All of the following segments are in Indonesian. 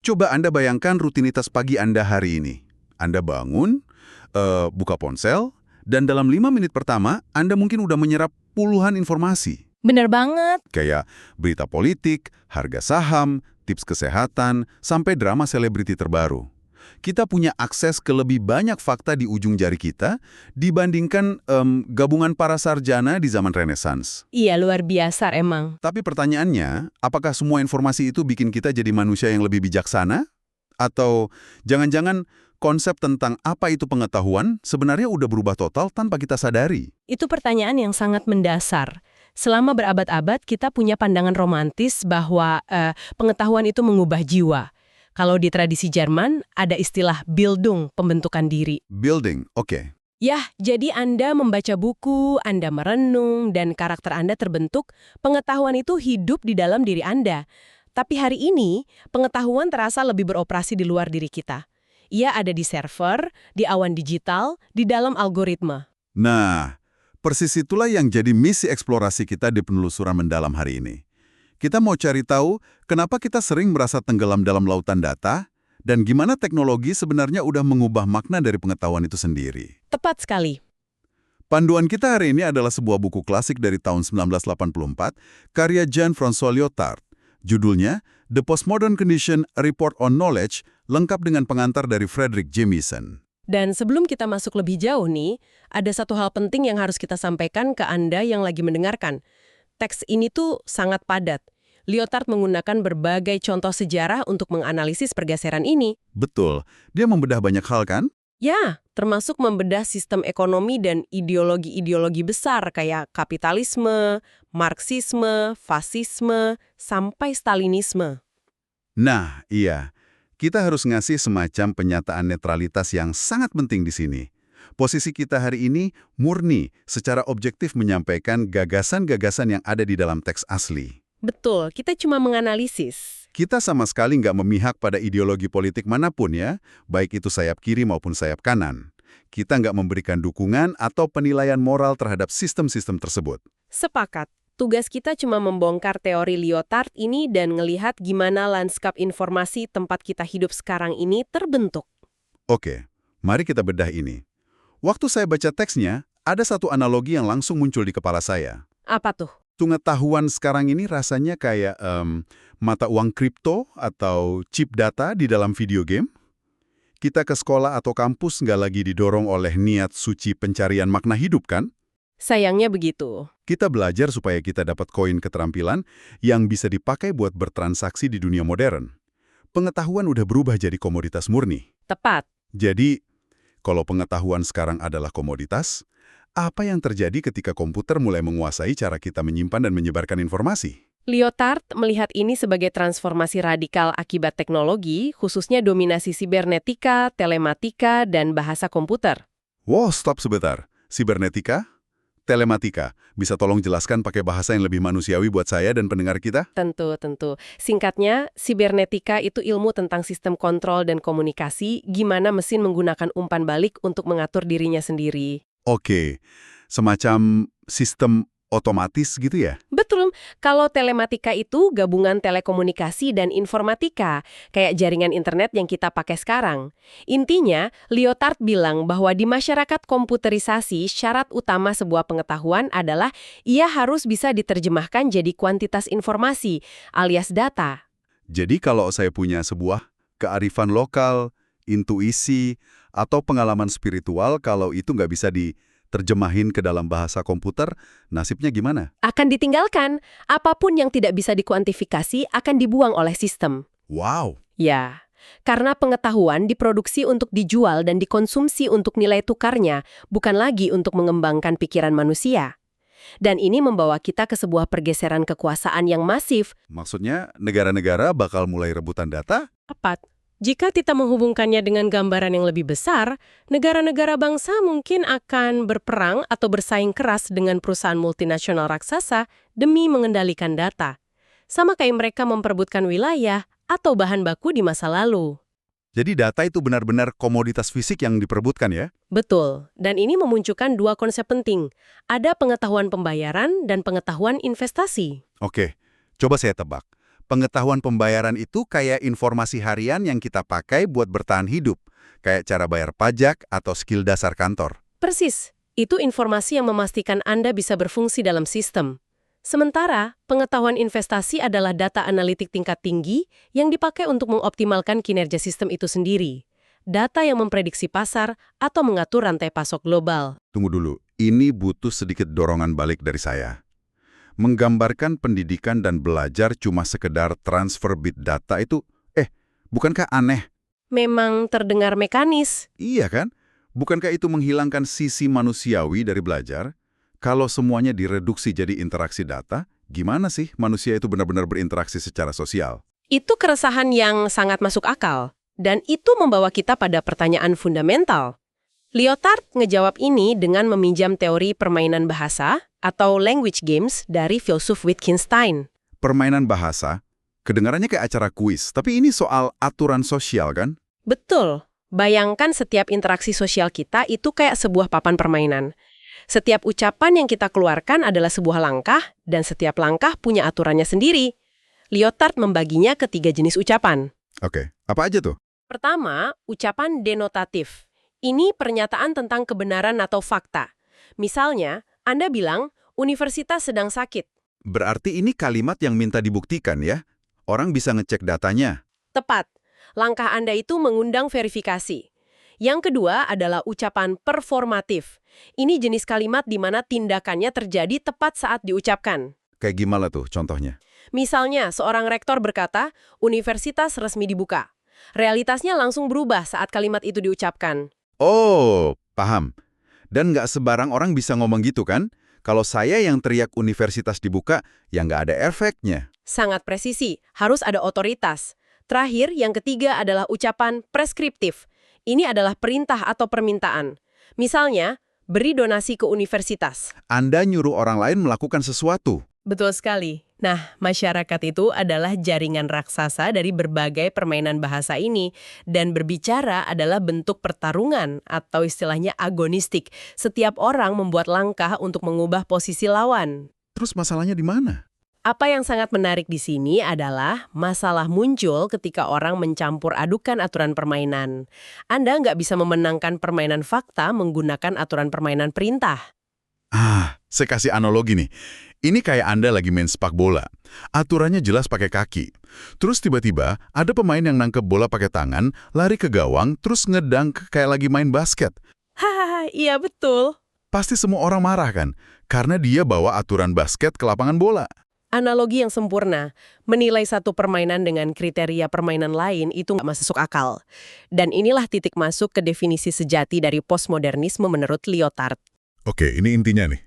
Coba Anda bayangkan rutinitas pagi Anda hari ini. Anda bangun, buka ponsel, dan dalam 5 menit pertama, Anda mungkin udah menyerap puluhan informasi. Bener banget. Kayak berita politik, harga saham, tips kesehatan, sampai drama selebriti terbaru. Kita punya akses ke lebih banyak fakta di ujung jari kita dibandingkan gabungan para sarjana di zaman Renaissance. Iya, luar biasa emang. Tapi pertanyaannya, apakah semua informasi itu bikin kita jadi manusia yang lebih bijaksana? Atau jangan-jangan konsep tentang apa itu pengetahuan sebenarnya udah berubah total tanpa kita sadari? Itu pertanyaan yang sangat mendasar. Selama berabad-abad kita punya pandangan romantis bahwa pengetahuan itu mengubah jiwa. Kalau di tradisi Jerman, ada istilah Bildung, pembentukan diri. Building, oke. Yah, jadi Anda membaca buku, Anda merenung, dan karakter Anda terbentuk, pengetahuan itu hidup di dalam diri Anda. Tapi hari ini, pengetahuan terasa lebih beroperasi di luar diri kita. Ia ada di server, di awan digital, di dalam algoritma. Nah, persis itulah yang jadi misi eksplorasi kita di penelusuran mendalam hari ini. Kita mau cari tahu kenapa kita sering merasa tenggelam dalam lautan data, dan gimana teknologi sebenarnya udah mengubah makna dari pengetahuan itu sendiri. Tepat sekali. Panduan kita hari ini adalah sebuah buku klasik dari tahun 1984, karya Jean-François Lyotard. Judulnya, The Postmodern Condition, A Report on Knowledge, lengkap dengan pengantar dari Frederick Jameson. Dan sebelum kita masuk lebih jauh nih, ada satu hal penting yang harus kita sampaikan ke Anda yang lagi mendengarkan. Teks ini tuh sangat padat. Lyotard menggunakan berbagai contoh sejarah untuk menganalisis pergeseran ini. Betul, dia membedah banyak hal kan? Ya, termasuk membedah sistem ekonomi dan ideologi-ideologi besar kayak kapitalisme, Marxisme, fasisme, sampai Stalinisme. Nah, iya. Kita harus ngasih semacam penyataan netralitas yang sangat penting di sini. Posisi kita hari ini murni secara objektif menyampaikan gagasan-gagasan yang ada di dalam teks asli. Betul, kita cuma menganalisis. Kita sama sekali nggak memihak pada ideologi politik manapun ya, baik itu sayap kiri maupun sayap kanan. Kita nggak memberikan dukungan atau penilaian moral terhadap sistem-sistem tersebut. Sepakat. Tugas kita cuma membongkar teori Lyotard ini dan ngelihat gimana lanskap informasi tempat kita hidup sekarang ini terbentuk. Oke, mari kita bedah ini. Waktu saya baca teksnya, ada satu analogi yang langsung muncul di kepala saya. Apa tuh? Pengetahuan sekarang ini rasanya kayak mata uang kripto atau chip data di dalam video game. Kita ke sekolah atau kampus nggak lagi didorong oleh niat suci pencarian makna hidup kan? Sayangnya begitu. Kita belajar supaya kita dapat koin keterampilan yang bisa dipakai buat bertransaksi di dunia modern. Pengetahuan udah berubah jadi komoditas murni. Tepat. Jadi, kalau pengetahuan sekarang adalah komoditas, apa yang terjadi ketika komputer mulai menguasai cara kita menyimpan dan menyebarkan informasi? Lyotard melihat ini sebagai transformasi radikal akibat teknologi, khususnya dominasi sibernetika, telematika, dan bahasa komputer. Wow, stop sebentar. Sibernetika? Telematika. Bisa tolong jelaskan pakai bahasa yang lebih manusiawi buat saya dan pendengar kita? Tentu. Singkatnya, sibernetika itu ilmu tentang sistem kontrol dan komunikasi, gimana mesin menggunakan umpan balik untuk mengatur dirinya sendiri. Oke, semacam sistem otomatis gitu ya? Betul, kalau telematika itu gabungan telekomunikasi dan informatika, kayak jaringan internet yang kita pakai sekarang. Intinya, Lyotard bilang bahwa di masyarakat komputerisasi, syarat utama sebuah pengetahuan adalah ia harus bisa diterjemahkan jadi kuantitas informasi, alias data. Jadi kalau saya punya sebuah kearifan lokal, intuisi, atau pengalaman spiritual, kalau itu nggak bisa diterjemahin ke dalam bahasa komputer, nasibnya gimana? Akan ditinggalkan. Apapun yang tidak bisa dikuantifikasi akan dibuang oleh sistem. Wow! Ya, karena pengetahuan diproduksi untuk dijual dan dikonsumsi untuk nilai tukarnya, bukan lagi untuk mengembangkan pikiran manusia. Dan ini membawa kita ke sebuah pergeseran kekuasaan yang masif. Maksudnya, negara-negara bakal mulai rebutan data? Tepat. Jika kita menghubungkannya dengan gambaran yang lebih besar, negara-negara bangsa mungkin akan berperang atau bersaing keras dengan perusahaan multinasional raksasa demi mengendalikan data. Sama kayak mereka memperebutkan wilayah atau bahan baku di masa lalu. Jadi data itu benar-benar komoditas fisik yang diperebutkan ya? Betul, dan ini memunculkan dua konsep penting. Ada pengetahuan pembayaran dan pengetahuan investasi. Oke, coba saya tebak. Pengetahuan pembayaran itu kayak informasi harian yang kita pakai buat bertahan hidup, kayak cara bayar pajak atau skill dasar kantor. Persis, itu informasi yang memastikan Anda bisa berfungsi dalam sistem. Sementara, pengetahuan investasi adalah data analitik tingkat tinggi yang dipakai untuk mengoptimalkan kinerja sistem itu sendiri. Data yang memprediksi pasar atau mengatur rantai pasok global. Tunggu dulu, ini butuh sedikit dorongan balik dari saya. Menggambarkan pendidikan dan belajar cuma sekedar transfer bit data itu, bukankah aneh? Memang terdengar mekanis. Iya kan? Bukankah itu menghilangkan sisi manusiawi dari belajar? Kalau semuanya direduksi jadi interaksi data, gimana sih manusia itu benar-benar berinteraksi secara sosial? Itu keresahan yang sangat masuk akal. Dan itu membawa kita pada pertanyaan fundamental. Lyotard ngejawab ini dengan meminjam teori permainan bahasa atau language games dari filsuf Wittgenstein. Permainan bahasa, kedengarannya kayak acara kuis, tapi ini soal aturan sosial kan? Betul. Bayangkan setiap interaksi sosial kita itu kayak sebuah papan permainan. Setiap ucapan yang kita keluarkan adalah sebuah langkah, dan setiap langkah punya aturannya sendiri. Lyotard membaginya ke 3 jenis ucapan. Oke, apa aja tuh? Pertama, ucapan denotatif. Ini pernyataan tentang kebenaran atau fakta. Misalnya, Anda bilang, universitas sedang sakit. Berarti ini kalimat yang minta dibuktikan ya? Orang bisa ngecek datanya. Tepat. Langkah Anda itu mengundang verifikasi. Yang kedua adalah ucapan performatif. Ini jenis kalimat di mana tindakannya terjadi tepat saat diucapkan. Kayak gimana tuh contohnya? Misalnya, seorang rektor berkata, universitas resmi dibuka. Realitasnya langsung berubah saat kalimat itu diucapkan. Oh, paham. Dan nggak sebarang orang bisa ngomong gitu kan? Kalau saya yang teriak universitas dibuka, ya nggak ada efeknya. Sangat presisi, harus ada otoritas. Terakhir, yang ketiga adalah ucapan preskriptif. Ini adalah perintah atau permintaan. Misalnya, beri donasi ke universitas. Anda nyuruh orang lain melakukan sesuatu. Betul sekali. Nah, masyarakat itu adalah jaringan raksasa dari berbagai permainan bahasa ini. Dan berbicara adalah bentuk pertarungan atau istilahnya agonistik. Setiap orang membuat langkah untuk mengubah posisi lawan. Terus masalahnya di mana? Apa yang sangat menarik di sini adalah masalah muncul ketika orang mencampur adukan aturan permainan. Anda nggak bisa memenangkan permainan fakta menggunakan aturan permainan perintah. Saya kasih analogi nih. Ini kayak Anda lagi main sepak bola. Aturannya jelas pakai kaki. Terus tiba-tiba ada pemain yang nangkep bola pakai tangan, lari ke gawang, terus ngedunk kayak lagi main basket. Hahaha, iya betul. Pasti semua orang marah kan? Karena dia bawa aturan basket ke lapangan bola. Analogi yang sempurna, menilai satu permainan dengan kriteria permainan lain itu nggak masuk akal. Dan inilah titik masuk ke definisi sejati dari postmodernisme menurut Lyotard. Oke, ini intinya nih.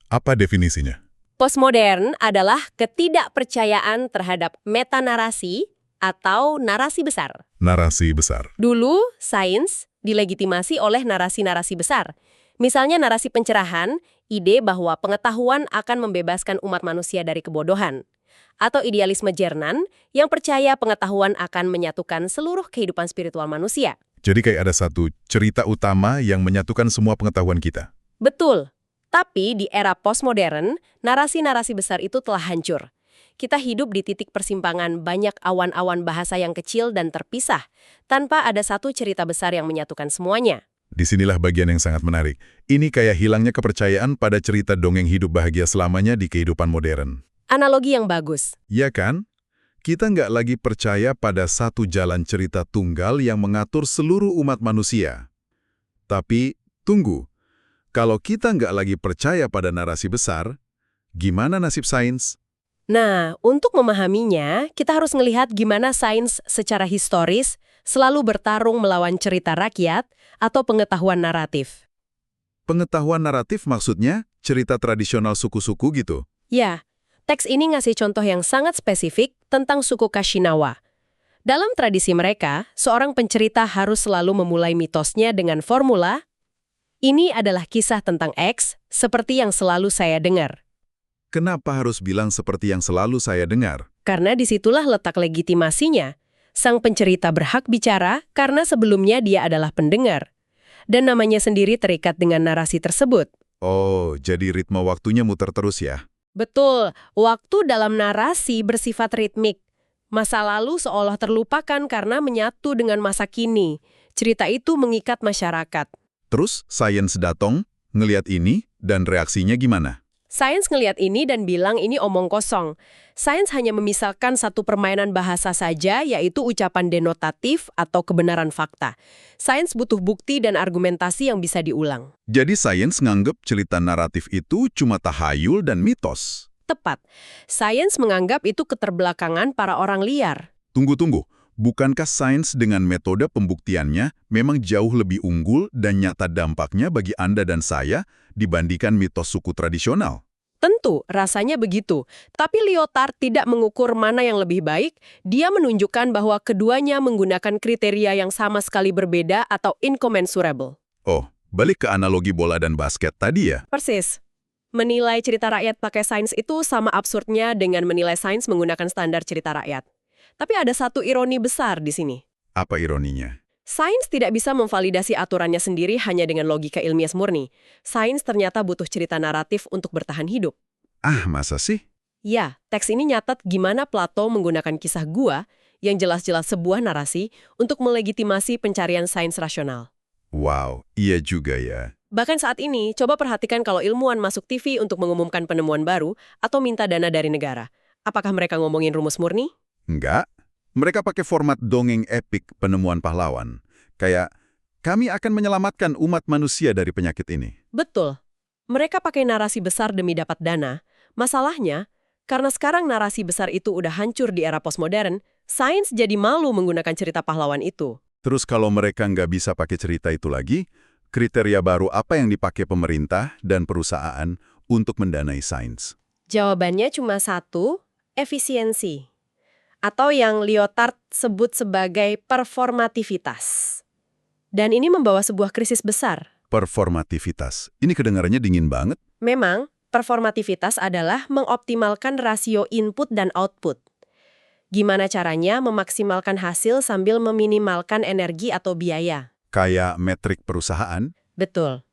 Apa definisinya? Postmodern adalah ketidakpercayaan terhadap metanarasi atau narasi besar. Narasi besar. Dulu, sains dilegitimasi oleh narasi-narasi besar. Misalnya narasi pencerahan, ide bahwa pengetahuan akan membebaskan umat manusia dari kebodohan. Atau idealisme Jernan yang percaya pengetahuan akan menyatukan seluruh kehidupan spiritual manusia. Jadi kayak ada satu cerita utama yang menyatukan semua pengetahuan kita. Betul. Tapi di era postmodern, narasi-narasi besar itu telah hancur. Kita hidup di titik persimpangan banyak awan-awan bahasa yang kecil dan terpisah, tanpa ada satu cerita besar yang menyatukan semuanya. Disinilah bagian yang sangat menarik. Ini kayak hilangnya kepercayaan pada cerita dongeng hidup bahagia selamanya di kehidupan modern. Analogi yang bagus. Ya kan? Kita nggak lagi percaya pada satu jalan cerita tunggal yang mengatur seluruh umat manusia. Tapi, tunggu. Kalau kita nggak lagi percaya pada narasi besar, gimana nasib sains? Nah, untuk memahaminya, kita harus melihat gimana sains secara historis selalu bertarung melawan cerita rakyat atau pengetahuan naratif. Pengetahuan naratif maksudnya cerita tradisional suku-suku gitu? Ya, teks ini ngasih contoh yang sangat spesifik tentang suku Kashinawa. Dalam tradisi mereka, seorang pencerita harus selalu memulai mitosnya dengan formula, "Ini adalah kisah tentang X, seperti yang selalu saya dengar." Kenapa harus bilang seperti yang selalu saya dengar? Karena disitulah letak legitimasinya. Sang pencerita berhak bicara karena sebelumnya dia adalah pendengar. Dan namanya sendiri terikat dengan narasi tersebut. Oh, jadi ritme waktunya muter terus ya? Betul, waktu dalam narasi bersifat ritmik. Masa lalu seolah terlupakan karena menyatu dengan masa kini. Cerita itu mengikat masyarakat. Terus, sains datang, ngeliat ini, dan reaksinya gimana? Sains ngelihat ini dan bilang ini omong kosong. Sains hanya memisahkan satu permainan bahasa saja, yaitu ucapan denotatif atau kebenaran fakta. Sains butuh bukti dan argumentasi yang bisa diulang. Jadi sains nganggep cerita naratif itu cuma tahayul dan mitos. Tepat. Sains menganggap itu keterbelakangan para orang liar. Tunggu. Bukankah sains dengan metode pembuktiannya memang jauh lebih unggul dan nyata dampaknya bagi Anda dan saya dibandingkan mitos suku tradisional? Tentu, rasanya begitu. Tapi Lyotard tidak mengukur mana yang lebih baik. Dia menunjukkan bahwa keduanya menggunakan kriteria yang sama sekali berbeda atau incommensurable. Oh, balik ke analogi bola dan basket tadi ya? Persis. Menilai cerita rakyat pakai sains itu sama absurdnya dengan menilai sains menggunakan standar cerita rakyat. Tapi ada satu ironi besar di sini. Apa ironinya? Sains tidak bisa memvalidasi aturannya sendiri hanya dengan logika ilmiah murni. Sains ternyata butuh cerita naratif untuk bertahan hidup. Ah, masa sih? Ya, teks ini nyatat gimana Plato menggunakan kisah gua yang jelas-jelas sebuah narasi untuk melegitimasi pencarian sains rasional. Wow, iya juga ya. Bahkan saat ini, coba perhatikan kalau ilmuwan masuk TV untuk mengumumkan penemuan baru atau minta dana dari negara. Apakah mereka ngomongin rumus murni? Enggak. Mereka pakai format dongeng epik penemuan pahlawan. Kayak, kami akan menyelamatkan umat manusia dari penyakit ini. Betul. Mereka pakai narasi besar demi dapat dana. Masalahnya, karena sekarang narasi besar itu udah hancur di era postmodern, sains jadi malu menggunakan cerita pahlawan itu. Terus kalau mereka nggak bisa pakai cerita itu lagi, kriteria baru apa yang dipakai pemerintah dan perusahaan untuk mendanai sains? Jawabannya cuma satu, efisiensi. Atau yang Lyotard sebut sebagai performativitas. Dan ini membawa sebuah krisis besar. Performativitas. Ini kedengarannya dingin banget. Memang, performativitas adalah mengoptimalkan rasio input dan output. Gimana caranya memaksimalkan hasil sambil meminimalkan energi atau biaya? Kayak metrik perusahaan. Betul.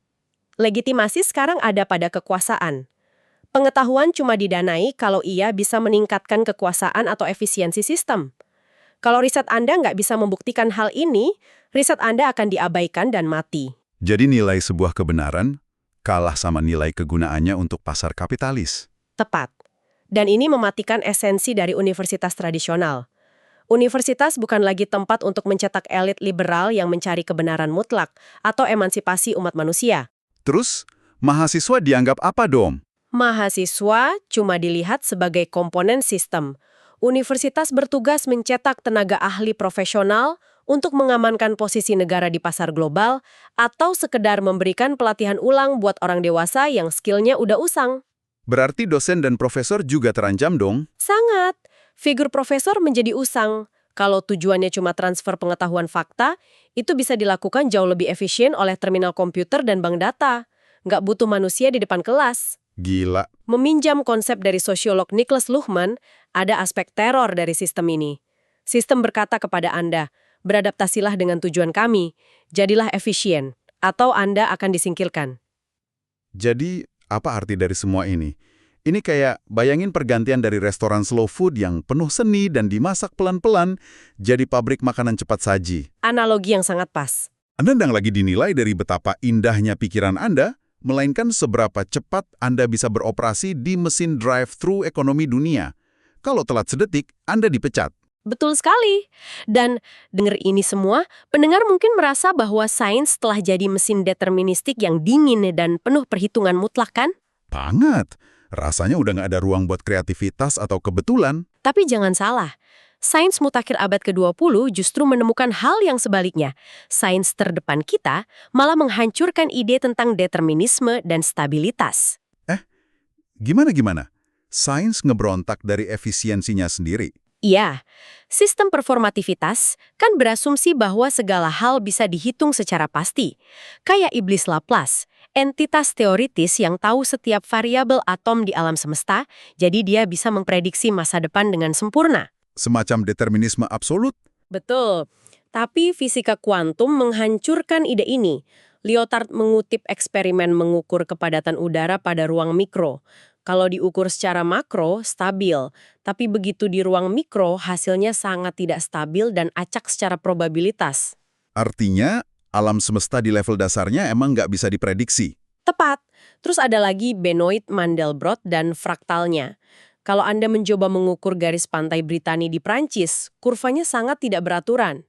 Legitimasi sekarang ada pada kekuasaan. Pengetahuan cuma didanai kalau ia bisa meningkatkan kekuasaan atau efisiensi sistem. Kalau riset Anda nggak bisa membuktikan hal ini, riset Anda akan diabaikan dan mati. Jadi nilai sebuah kebenaran kalah sama nilai kegunaannya untuk pasar kapitalis. Tepat. Dan ini mematikan esensi dari universitas tradisional. Universitas bukan lagi tempat untuk mencetak elit liberal yang mencari kebenaran mutlak atau emansipasi umat manusia. Terus, mahasiswa dianggap apa dong? Mahasiswa cuma dilihat sebagai komponen sistem. Universitas bertugas mencetak tenaga ahli profesional untuk mengamankan posisi negara di pasar global atau sekedar memberikan pelatihan ulang buat orang dewasa yang skillnya udah usang. Berarti dosen dan profesor juga terancam dong? Sangat. Figur profesor menjadi usang. Kalau tujuannya cuma transfer pengetahuan fakta, itu bisa dilakukan jauh lebih efisien oleh terminal komputer dan bank data. Nggak butuh manusia di depan kelas. Gila. Meminjam konsep dari sosiolog Niklas Luhmann, ada aspek teror dari sistem ini. Sistem berkata kepada Anda, beradaptasilah dengan tujuan kami, jadilah efisien, atau Anda akan disingkirkan. Jadi, apa arti dari semua ini? Ini kayak bayangin pergantian dari restoran slow food yang penuh seni dan dimasak pelan-pelan jadi pabrik makanan cepat saji. Analogi yang sangat pas. Anda sedang lagi dinilai dari betapa indahnya pikiran Anda, melainkan seberapa cepat Anda bisa beroperasi di mesin drive-thru ekonomi dunia. Kalau telat sedetik, Anda dipecat. Betul sekali. Dan dengar ini semua, pendengar mungkin merasa bahwa sains telah jadi mesin deterministik yang dingin dan penuh perhitungan mutlak kan? Banget. Rasanya udah nggak ada ruang buat kreativitas atau kebetulan. Tapi jangan salah. Sains mutakhir abad ke-20 justru menemukan hal yang sebaliknya. Sains terdepan kita malah menghancurkan ide tentang determinisme dan stabilitas. Gimana? Sains ngebrontak dari efisiensinya sendiri. Iya, sistem performativitas kan berasumsi bahwa segala hal bisa dihitung secara pasti. Kayak iblis Laplace, entitas teoritis yang tahu setiap variabel atom di alam semesta, jadi dia bisa memprediksi masa depan dengan sempurna. Semacam determinisme absolut. Betul. Tapi fisika kuantum menghancurkan ide ini. Lyotard mengutip eksperimen mengukur kepadatan udara pada ruang mikro. Kalau diukur secara makro, stabil. Tapi begitu di ruang mikro, hasilnya sangat tidak stabil dan acak secara probabilitas. Artinya, alam semesta di level dasarnya emang nggak bisa diprediksi. Tepat. Terus ada lagi Benoit Mandelbrot dan fraktalnya. Kalau Anda mencoba mengukur garis pantai Britani di Prancis, kurvanya sangat tidak beraturan.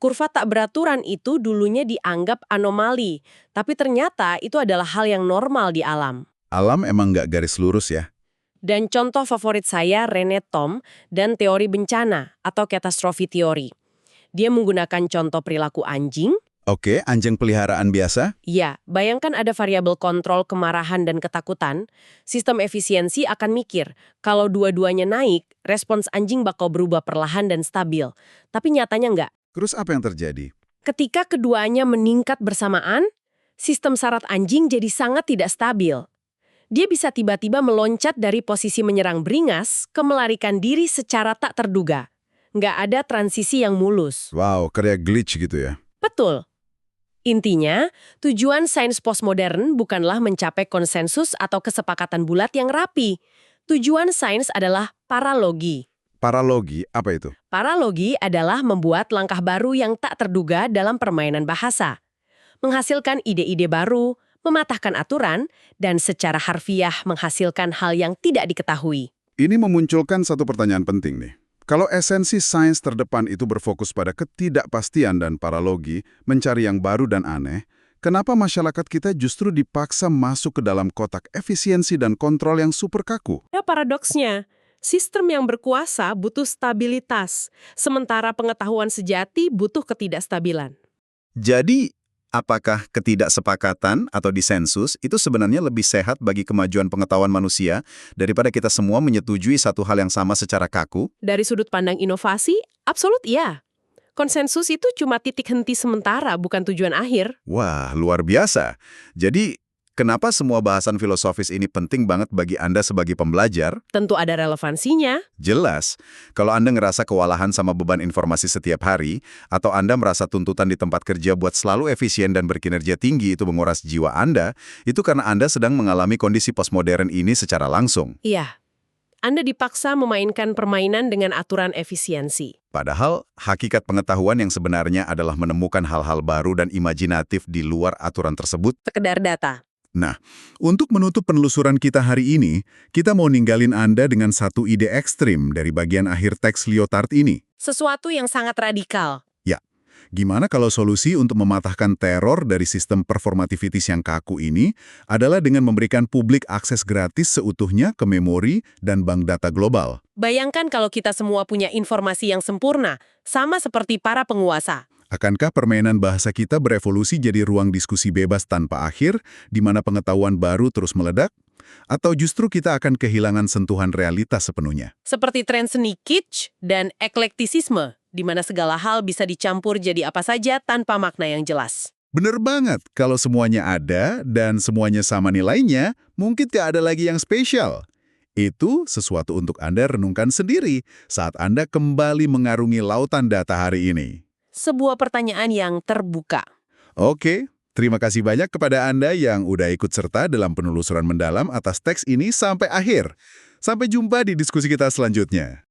Kurva tak beraturan itu dulunya dianggap anomali, tapi ternyata itu adalah hal yang normal di alam. Alam emang nggak garis lurus ya. Dan contoh favorit saya René Thom dan teori bencana atau catastrophe theory. Dia menggunakan contoh perilaku anjing. Oke, anjing peliharaan biasa. Ya, bayangkan ada variabel kontrol kemarahan dan ketakutan. Sistem efisiensi akan mikir, kalau dua-duanya naik, respons anjing bakal berubah perlahan dan stabil. Tapi nyatanya nggak. Terus apa yang terjadi? Ketika keduanya meningkat bersamaan, sistem saraf anjing jadi sangat tidak stabil. Dia bisa tiba-tiba meloncat dari posisi menyerang beringas ke melarikan diri secara tak terduga. Nggak ada transisi yang mulus. Wow, kayak glitch gitu ya. Betul. Intinya, tujuan sains postmodern bukanlah mencapai konsensus atau kesepakatan bulat yang rapi. Tujuan sains adalah paralogi. Paralogi, apa itu? Paralogi adalah membuat langkah baru yang tak terduga dalam permainan bahasa. Menghasilkan ide-ide baru, mematahkan aturan, dan secara harfiah menghasilkan hal yang tidak diketahui. Ini memunculkan satu pertanyaan penting nih. Kalau esensi sains terdepan itu berfokus pada ketidakpastian dan paralogi, mencari yang baru dan aneh, kenapa masyarakat kita justru dipaksa masuk ke dalam kotak efisiensi dan kontrol yang super kaku? Ya paradoksnya, sistem yang berkuasa butuh stabilitas, sementara pengetahuan sejati butuh ketidakstabilan. Jadi, apakah ketidaksepakatan atau disensus itu sebenarnya lebih sehat bagi kemajuan pengetahuan manusia daripada kita semua menyetujui satu hal yang sama secara kaku? Dari sudut pandang inovasi, absolut iya. Konsensus itu cuma titik henti sementara, bukan tujuan akhir. Wah, luar biasa. Jadi, kenapa semua bahasan filosofis ini penting banget bagi Anda sebagai pembelajar? Tentu ada relevansinya. Jelas, kalau Anda ngerasa kewalahan sama beban informasi setiap hari, atau Anda merasa tuntutan di tempat kerja buat selalu efisien dan berkinerja tinggi itu menguras jiwa Anda, itu karena Anda sedang mengalami kondisi postmodern ini secara langsung. Iya, Anda dipaksa memainkan permainan dengan aturan efisiensi. Padahal, hakikat pengetahuan yang sebenarnya adalah menemukan hal-hal baru dan imajinatif di luar aturan tersebut. Sekedar data. Nah, untuk menutup penelusuran kita hari ini, kita mau ninggalin Anda dengan satu ide ekstrim dari bagian akhir teks Lyotard ini. Sesuatu yang sangat radikal. Ya, gimana kalau solusi untuk mematahkan teror dari sistem performativitas yang kaku ini adalah dengan memberikan publik akses gratis seutuhnya ke memori dan bank data global? Bayangkan kalau kita semua punya informasi yang sempurna, sama seperti para penguasa. Akankah permainan bahasa kita berevolusi jadi ruang diskusi bebas tanpa akhir, di mana pengetahuan baru terus meledak? Atau justru kita akan kehilangan sentuhan realitas sepenuhnya? Seperti tren seni kitsch dan eklektisisme, di mana segala hal bisa dicampur jadi apa saja tanpa makna yang jelas. Bener banget, kalau semuanya ada dan semuanya sama nilainya, mungkin tidak ada lagi yang spesial. Itu sesuatu untuk Anda renungkan sendiri saat Anda kembali mengarungi lautan data hari ini. Sebuah pertanyaan yang terbuka. Oke, terima kasih banyak kepada Anda yang udah ikut serta dalam penelusuran mendalam atas teks ini sampai akhir. Sampai jumpa di diskusi kita selanjutnya.